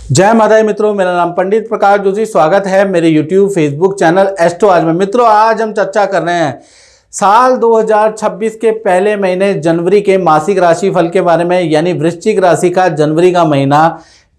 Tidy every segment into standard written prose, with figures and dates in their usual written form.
जय माता दी मित्रों, मेरा नाम पंडित प्रकाश जोशी। स्वागत है मेरे YouTube फेसबुक चैनल एस्ट्रो आज में। मित्रों, आज हम चर्चा कर रहे हैं साल 2026 के पहले महीने जनवरी के मासिक राशि फल के बारे में, यानी वृश्चिक राशि का जनवरी का महीना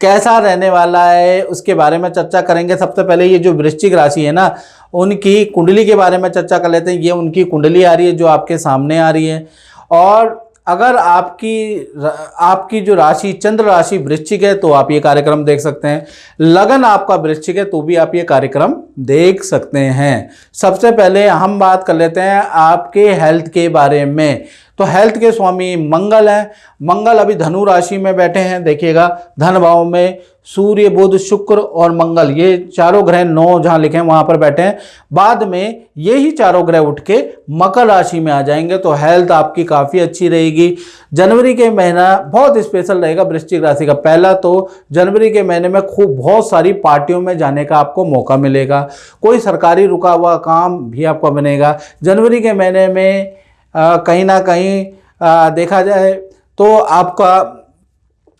कैसा रहने वाला है उसके बारे में चर्चा करेंगे। सबसे पहले ये जो वृश्चिक राशि है ना, उनकी कुंडली के बारे में चर्चा कर लेते हैं। ये उनकी कुंडली आ रही है जो आपके सामने आ रही है। और अगर आपकी जो राशि चंद्र राशि वृश्चिक है तो आप ये कार्यक्रम देख सकते हैं। लगन आपका वृश्चिक है तो भी आप ये कार्यक्रम देख सकते हैं। सबसे पहले हम बात कर लेते हैं आपके हेल्थ के बारे में। तो हेल्थ के स्वामी मंगल हैं। मंगल अभी धनु राशि में बैठे हैं। देखिएगा, धन भाव में सूर्य बुध शुक्र और मंगल, ये चारों ग्रह 9 जहां लिखे हैं वहां पर बैठे हैं। बाद में यही चारों ग्रह उठ के मकर राशि में आ जाएंगे। तो हेल्थ आपकी काफ़ी अच्छी रहेगी। जनवरी के महीना बहुत स्पेशल रहेगा वृश्चिक राशि का। पहला तो जनवरी के महीने में बहुत सारी पार्टियों में जाने का आपको मौका मिलेगा। कोई सरकारी रुका हुआ काम भी आपको बनेगा। जनवरी के महीने में कहीं ना कहीं देखा जाए तो आपका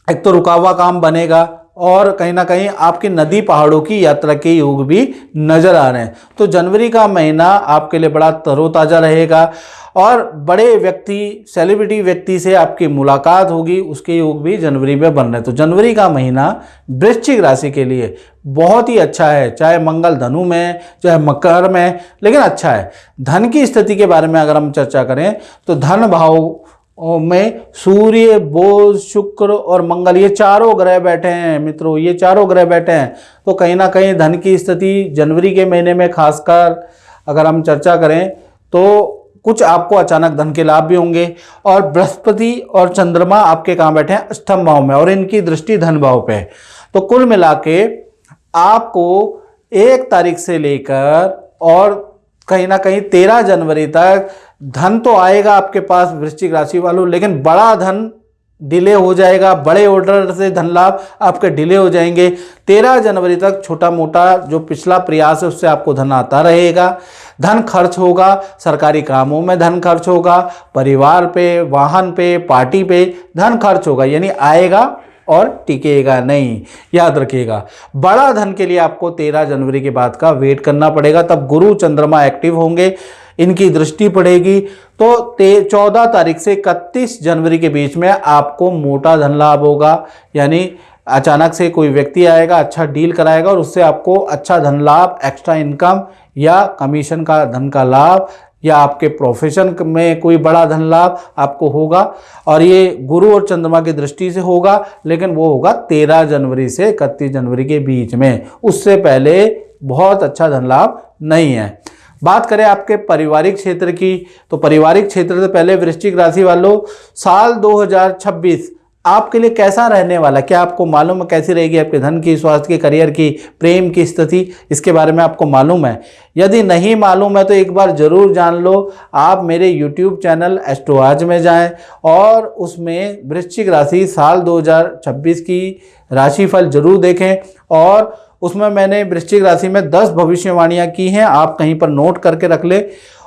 एक तो रुका हुआ काम बनेगा और कहीं ना कहीं आपकी नदी पहाड़ों की यात्रा के योग भी नजर आ रहे हैं। तो जनवरी का महीना आपके लिए बड़ा तरोताज़ा रहेगा और बड़े व्यक्ति, सेलिब्रिटी व्यक्ति से आपकी मुलाकात होगी, उसके योग भी जनवरी में बन रहे हैं। तो जनवरी का महीना वृश्चिक राशि के लिए बहुत ही अच्छा है, चाहे मंगल धनु में चाहे मकर में, लेकिन अच्छा है। धन की स्थिति के बारे में अगर हम चर्चा करें तो धन भाव में सूर्य बुध शुक्र और मंगल, ये चारों ग्रह बैठे हैं। मित्रों, ये चारों ग्रह बैठे हैं। तो कहीं ना कहीं धन की स्थिति जनवरी के महीने में खासकर अगर हम चर्चा करें तो कुछ आपको अचानक धन के लाभ भी होंगे। और बृहस्पति और चंद्रमा आपके कहाँ बैठे हैं? अष्टम भाव में, और इनकी दृष्टि धन भाव पे है। तो कुल मिला के आपको 1 तारीख से लेकर और कहीं ना कहीं 13 जनवरी तक धन तो आएगा आपके पास वृश्चिक राशि वालों, लेकिन बड़ा धन डिले हो जाएगा। बड़े ऑर्डर से धन लाभ आपके डिले हो जाएंगे। 13 जनवरी तक छोटा मोटा जो पिछला प्रयास है उससे आपको धन आता रहेगा। धन खर्च होगा, सरकारी कामों में धन खर्च होगा, परिवार पे, वाहन पे, पार्टी पे धन खर्च होगा, यानी आएगा और टिकेगा नहीं। याद रखिएगा, बड़ा धन के लिए आपको 13 जनवरी के बाद का वेट करना पड़ेगा। तब गुरु चंद्रमा एक्टिव होंगे, इनकी दृष्टि पड़ेगी। तो 14 तारीख से 31 जनवरी के बीच में आपको मोटा धन लाभ होगा, यानी अचानक से कोई व्यक्ति आएगा, अच्छा डील कराएगा और उससे आपको अच्छा धन लाभ, एक्स्ट्रा इनकम या कमीशन का धन का लाभ या आपके प्रोफेशन में कोई बड़ा धन लाभ आपको होगा। और ये गुरु और चंद्रमा की दृष्टि से होगा, लेकिन वो होगा 13 जनवरी से 31 जनवरी के बीच में। उससे पहले बहुत अच्छा धन लाभ नहीं है। बात करें आपके पारिवारिक क्षेत्र की, तो पारिवारिक क्षेत्र से पहले वृश्चिक राशि वालों, साल 2026 आपके लिए कैसा रहने वाला? क्या आपको मालूम है कैसी रहेगी आपके धन की, स्वास्थ्य की, करियर की, प्रेम की स्थिति? इसके बारे में आपको मालूम है? यदि नहीं मालूम है तो एक बार जरूर जान लो। आप मेरे YouTube चैनल एस्ट्रो आज में जाएं और उसमें वृश्चिक राशि साल 2026 की राशिफल जरूर देखें। और उसमें मैंने वृश्चिक राशि में 10 भविष्यवाणियां की हैं, आप कहीं पर नोट करके रख ले।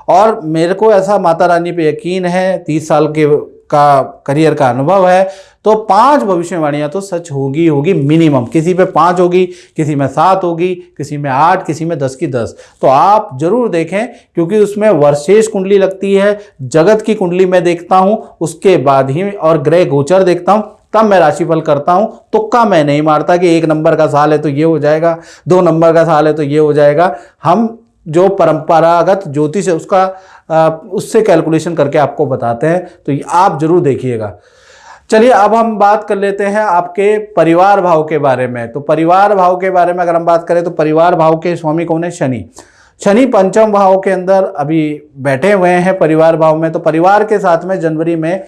और मेरे को ऐसा माता रानी पे यकीन है, 30 साल के का करियर का अनुभव है, तो 5 भविष्यवाणियां तो सच होगी मिनिमम। किसी पे 5 होगी, किसी में 7 होगी, किसी में 8, किसी में 10 की 10। तो आप जरूर देखें, क्योंकि उसमें वर्षेश कुंडली लगती है, जगत की कुंडली मैं देखता हूं, उसके बाद ही और ग्रह गोचर देखता हूं, तब मैं राशिफल करता हूं। तुक्का मैं नहीं मारता कि 1 नंबर का साल है तो ये हो जाएगा, 2 नंबर का साल है तो ये हो जाएगा। हम जो परंपरागत ज्योतिष है उससे कैलकुलेशन करके आपको बताते हैं, तो आप जरूर देखिएगा। चलिए, अब हम बात कर लेते हैं आपके परिवार भाव के बारे में। तो परिवार भाव के बारे में अगर हम बात करें तो परिवार भाव के स्वामी कौन है? शनि। शनि पंचम भाव के अंदर अभी बैठे हुए हैं परिवार भाव में। तो परिवार के साथ में जनवरी में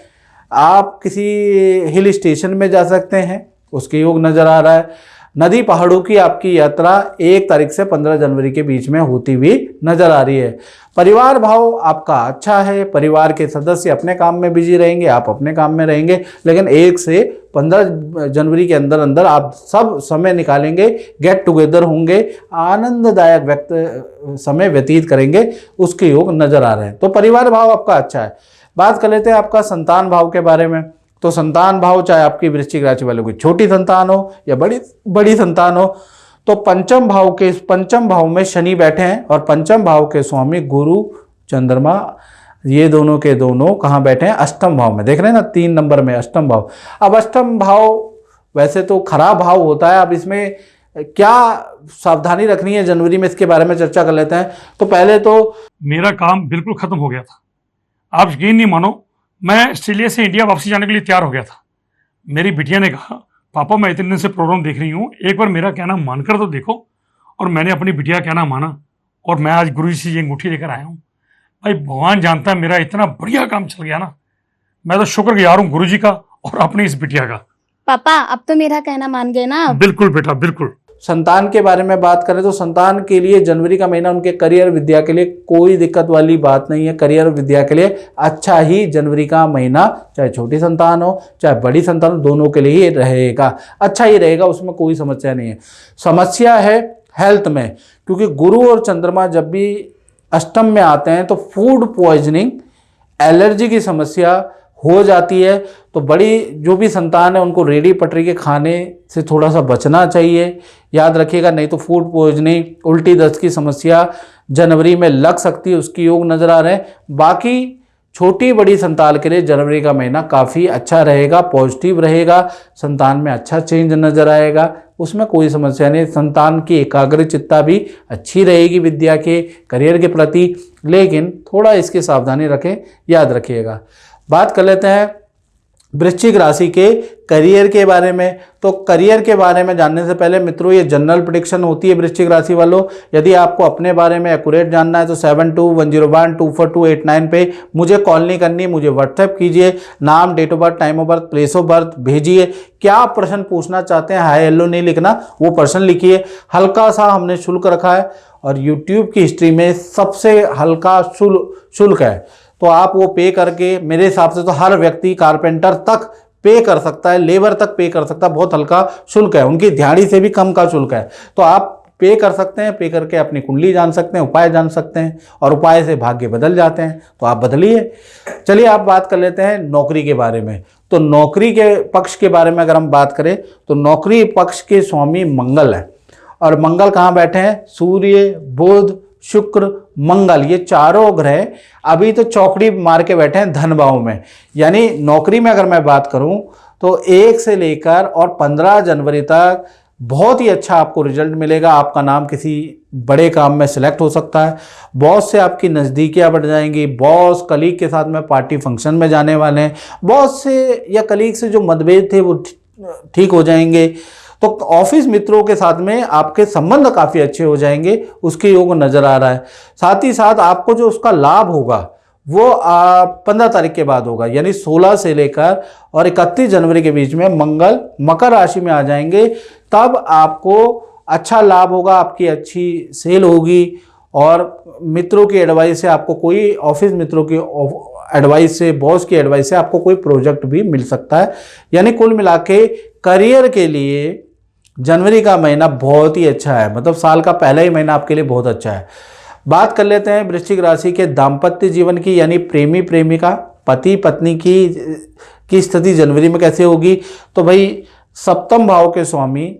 आप किसी हिल स्टेशन में जा सकते हैं, उसके योग नजर आ रहा है। नदी पहाड़ों की आपकी यात्रा 1 तारीख से 15 जनवरी के बीच में होती हुई नजर आ रही है। परिवार भाव आपका अच्छा है, परिवार के सदस्य अपने काम में बिजी रहेंगे, आप अपने काम में रहेंगे, लेकिन 1 से 15 जनवरी के अंदर अंदर आप सब समय निकालेंगे, गेट टुगेदर होंगे, आनंददायक समय व्यतीत करेंगे, उसके योग नजर आ रहे हैं। तो परिवार भाव आपका अच्छा है। बात कर लेते हैं आपका संतान भाव के बारे में। तो संतान भाव, चाहे आपकी वृश्चिक राशि वालों की छोटी संतान हो या बड़ी बड़ी संतान हो, तो पंचम भाव में शनि बैठे हैं और पंचम भाव के स्वामी गुरु चंद्रमा, ये दोनों के दोनों कहाँ बैठे हैं? अष्टम भाव में। देख रहे हैं ना, 3 नंबर में अष्टम भाव। अब अष्टम भाव वैसे तो खराब भाव होता है, अब इसमें क्या सावधानी रखनी है जनवरी में, इसके बारे में चर्चा कर लेते हैं। तो पहले तो मेरा काम बिल्कुल खत्म हो गया था। आप यकीन नहीं मानो, मैं ऑस्ट्रेलिया से इंडिया वापसी जाने के लिए तैयार हो गया था। मेरी बिटिया ने कहा, पापा मैं इतने दिन से प्रोग्राम देख रही हूँ, एक बार मेरा कहना मानकर तो देखो। और मैंने अपनी बिटिया कहना माना और मैं आज गुरु जी से ये अंगूठी लेकर आया हूँ। भाई भगवान जानता है मेरा इतना बढ़िया काम चल गया ना, मैं तो शुक्रगुजार हूँ गुरु जी का और अपनी इस बिटिया का। पापा अब तो मेरा कहना मान गए ना? बिल्कुल बेटा बिल्कुल। संतान के बारे में बात करें तो संतान के लिए जनवरी का महीना उनके करियर विद्या के लिए कोई दिक्कत वाली बात नहीं है। करियर विद्या के लिए अच्छा ही जनवरी का महीना, चाहे छोटी संतान हो चाहे बड़ी संतान हो, दोनों के लिए ही रहेगा, अच्छा ही रहेगा, उसमें कोई समस्या नहीं है। समस्या है हेल्थ में, क्योंकि गुरु और चंद्रमा जब भी अष्टम में आते हैं तो फूड पॉइजनिंग, एलर्जी की समस्या हो जाती है। तो बड़ी जो भी संतान है उनको रेडी पटरी के खाने से थोड़ा सा बचना चाहिए, याद रखिएगा, नहीं तो फूड पॉइजनिंग, उल्टी दस्त की समस्या जनवरी में लग सकती है, उसकी योग नज़र आ रहे हैं। बाकी छोटी बड़ी संतान के लिए जनवरी का महीना काफ़ी अच्छा रहेगा, पॉजिटिव रहेगा, संतान में अच्छा चेंज नज़र आएगा, उसमें कोई समस्या नहीं। संतान की एकाग्रचित्ता भी अच्छी रहेगी विद्या के, करियर के प्रति, लेकिन थोड़ा इसकी सावधानी रखें, याद रखिएगा। बात कर लेते हैं वृश्चिक राशि के करियर के बारे में। तो करियर के बारे में जानने से पहले मित्रों, ये जनरल प्रेडिक्शन होती है वृश्चिक राशि वालों। यदि आपको अपने बारे में एक्यूरेट जानना है तो 7210124248 पे मुझे कॉल नहीं करनी, मुझे व्हाट्सएप कीजिए, नाम, date of birth, time of birth, place of birth भेजिए। क्या प्रश्न पूछना चाहते हैं, हाई हेलो नहीं लिखना, वो प्रश्न लिखिए। हल्का सा हमने शुल्क रखा है और यूट्यूब की हिस्ट्री में सबसे हल्का शुल्क है, तो आप वो पे करके, मेरे हिसाब से तो हर व्यक्ति कारपेंटर तक पे कर सकता है, लेबर तक पे कर सकता है, बहुत हल्का शुल्क है, उनकी दिहाड़ी से भी कम का शुल्क है। तो आप पे कर सकते हैं, पे करके अपनी कुंडली जान सकते हैं, उपाय जान सकते हैं, और उपाय से भाग्य बदल जाते हैं, तो आप बदलिए। चलिए आप बात कर लेते हैं नौकरी के बारे में। तो नौकरी के पक्ष के बारे में अगर हम बात करें तो नौकरी पक्ष के स्वामी मंगल है, और मंगल कहाँ बैठे हैं? सूर्य, बुध, शुक्र, मंगल, ये चारों ग्रह अभी तो चौकड़ी मार के बैठे हैं धन भाव में। यानी नौकरी में अगर मैं बात करूं तो 1 से लेकर और 15 जनवरी तक बहुत ही अच्छा आपको रिजल्ट मिलेगा। आपका नाम किसी बड़े काम में सिलेक्ट हो सकता है, बॉस से आपकी नज़दीकियां बढ़ जाएंगी, बॉस कलीग के साथ में पार्टी फंक्शन में जाने वाले हैं, बॉस से या कलीग से जो मतभेद थे वो ठीक हो जाएंगे। तो ऑफिस मित्रों के साथ में आपके संबंध काफ़ी अच्छे हो जाएंगे, उसके योग नज़र आ रहा है। साथ ही साथ आपको जो उसका लाभ होगा वो 15 तारीख के बाद होगा, यानी 16 से लेकर और 31 जनवरी के बीच में मंगल मकर राशि में आ जाएंगे, तब आपको अच्छा लाभ होगा, आपकी अच्छी सेल होगी, और मित्रों की एडवाइस से आपको कोई, ऑफिस मित्रों की एडवाइस से, बॉस की एडवाइस से आपको कोई प्रोजेक्ट भी मिल सकता है। यानी कुल मिला के करियर के लिए जनवरी का महीना बहुत ही अच्छा है, मतलब साल का पहला ही महीना आपके लिए बहुत अच्छा है। बात कर लेते हैं वृश्चिक राशि के दाम्पत्य जीवन की, यानी प्रेमी प्रेमिका, पति पत्नी की स्थिति जनवरी में कैसे होगी। तो भाई सप्तम भाव के स्वामी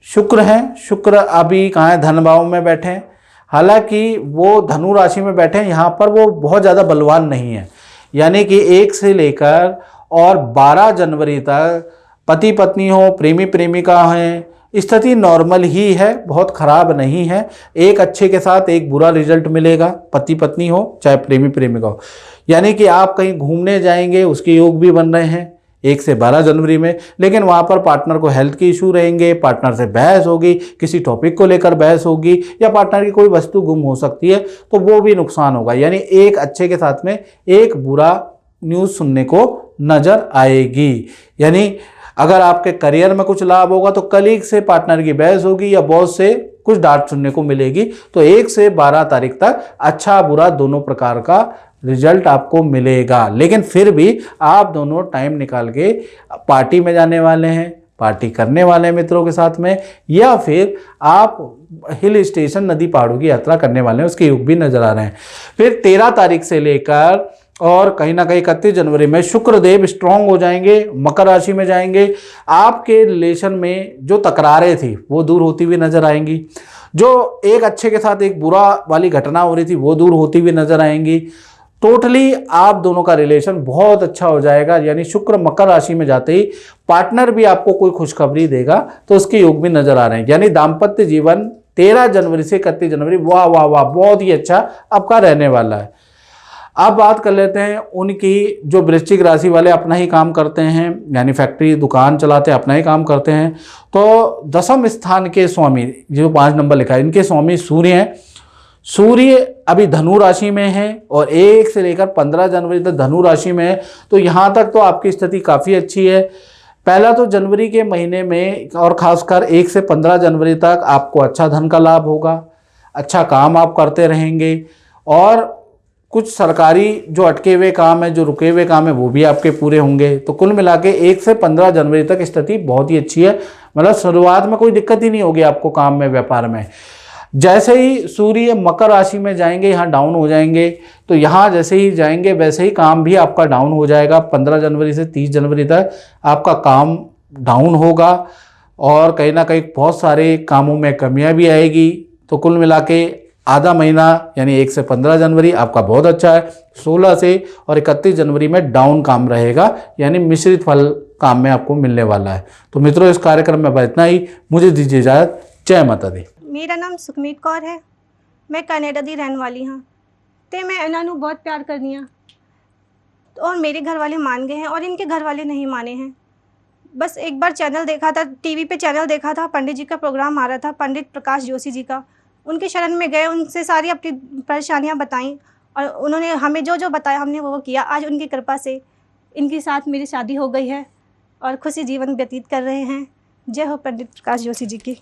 शुक्र हैं, शुक्र अभी कहाँ है? धन भाव में बैठे हैं, हालांकि वो धनु राशि में बैठे हैं, यहाँ पर वो बहुत ज़्यादा बलवान नहीं है। यानी कि 1 से लेकर और 12 जनवरी तक पति पत्नी हो, प्रेमी प्रेमिका हैं, स्थिति नॉर्मल ही है, बहुत खराब नहीं है। एक अच्छे के साथ एक बुरा रिजल्ट मिलेगा, पति पत्नी हो चाहे प्रेमी प्रेमिका हो। यानी कि आप कहीं घूमने जाएंगे, उसके योग भी बन रहे हैं 1 से 12 जनवरी में, लेकिन वहाँ पर पार्टनर को हेल्थ के इशू रहेंगे, पार्टनर से बहस होगी, किसी टॉपिक को लेकर बहस होगी, या पार्टनर की कोई वस्तु गुम हो सकती है, तो वो भी नुकसान होगा। यानी एक अच्छे के साथ में एक बुरा न्यूज़ सुनने को नज़र आएगी। यानी अगर आपके करियर में कुछ लाभ होगा तो कलीग से पार्टनर की बहस होगी या बॉस से कुछ डांट सुनने को मिलेगी। तो 1 से 12 तारीख तक अच्छा बुरा दोनों प्रकार का रिजल्ट आपको मिलेगा, लेकिन फिर भी आप दोनों टाइम निकाल के पार्टी में जाने वाले हैं, पार्टी करने वाले हैं मित्रों के साथ में, या फिर आप हिल स्टेशन, नदी पहाड़ों की यात्रा करने वाले हैं, उसके योग भी नजर आ रहे हैं। फिर 13 तारीख से लेकर और कहीं ना कहीं 31 जनवरी में शुक्रदेव स्ट्रांग हो जाएंगे, मकर राशि में जाएंगे। आपके रिलेशन में जो तकरारें थी वो दूर होती हुई नजर आएंगी। जो एक अच्छे के साथ एक बुरा वाली घटना हो रही थी वो दूर होती हुई नजर आएंगी। टोटली आप दोनों का रिलेशन बहुत अच्छा हो जाएगा। यानी शुक्र मकर राशि में जाते ही पार्टनर भी आपको कोई खुशखबरी देगा तो उसके योग भी नजर आ रहे हैं। यानी दाम्पत्य जीवन 13 जनवरी से 31 जनवरी वाह वाह वाह बहुत ही अच्छा आपका रहने वाला है। अब बात कर लेते हैं उनकी जो वृश्चिक राशि वाले अपना ही काम करते हैं, यानी फैक्ट्री दुकान चलाते हैं, अपना ही काम करते हैं। तो दसम स्थान के स्वामी जो 5 नंबर लिखा है इनके स्वामी सूर्य हैं। सूर्य अभी धनु राशि में है और 1 से लेकर 15 जनवरी तक धनु राशि में है। तो यहाँ तक तो आपकी स्थिति काफ़ी अच्छी है। पहला तो जनवरी के महीने में और खासकर 1 से 15 जनवरी तक आपको अच्छा धन का लाभ होगा, अच्छा काम आप करते रहेंगे और कुछ सरकारी जो अटके हुए काम है, जो रुके हुए काम है वो भी आपके पूरे होंगे। तो कुल मिला के 1 से 15 जनवरी तक स्थिति बहुत ही अच्छी है। मतलब शुरुआत में कोई दिक्कत ही नहीं होगी आपको काम में, व्यापार में। जैसे ही सूर्य मकर राशि में जाएंगे यहाँ डाउन हो जाएंगे, तो यहाँ जैसे ही जाएंगे वैसे ही काम भी आपका डाउन हो जाएगा। 15 जनवरी से 30 जनवरी तक आपका काम डाउन होगा और कहीं ना कहीं बहुत सारे कामों में कमियां भी आएगी। तो कुल मिला के आधा महीना यानी 1 से 15 जनवरी आपका बहुत अच्छा है। 16 से और 31 जनवरी में डाउन काम रहेगा, यानी मिश्रित फल काम में आपको मिलने वाला है। तो मित्रों इस कार्यक्रम में इतना ही, मुझे दीजिए इजाज़त। जय माता दी। मेरा नाम सुखमीत कौर है, मैं कनाडा दी रहने वाली हाँ। तो मैं इन्हों नूं बहुत प्यार करनी हाँ और मेरे घर वाले मान गए हैं और इनके घर वाले नहीं माने हैं। बस एक बार चैनल देखा था, टीवी पे चैनल देखा था, पंडित जी का प्रोग्राम आ रहा था, पंडित प्रकाश जोशी जी का। उनके शरण में गए, उनसे सारी अपनी परेशानियां बताईं और उन्होंने हमें जो जो बताया हमने वो किया। आज उनकी कृपा से इनके साथ मेरी शादी हो गई है और खुशी जीवन व्यतीत कर रहे हैं। जय हो पंडित प्रकाश जोशी जी की।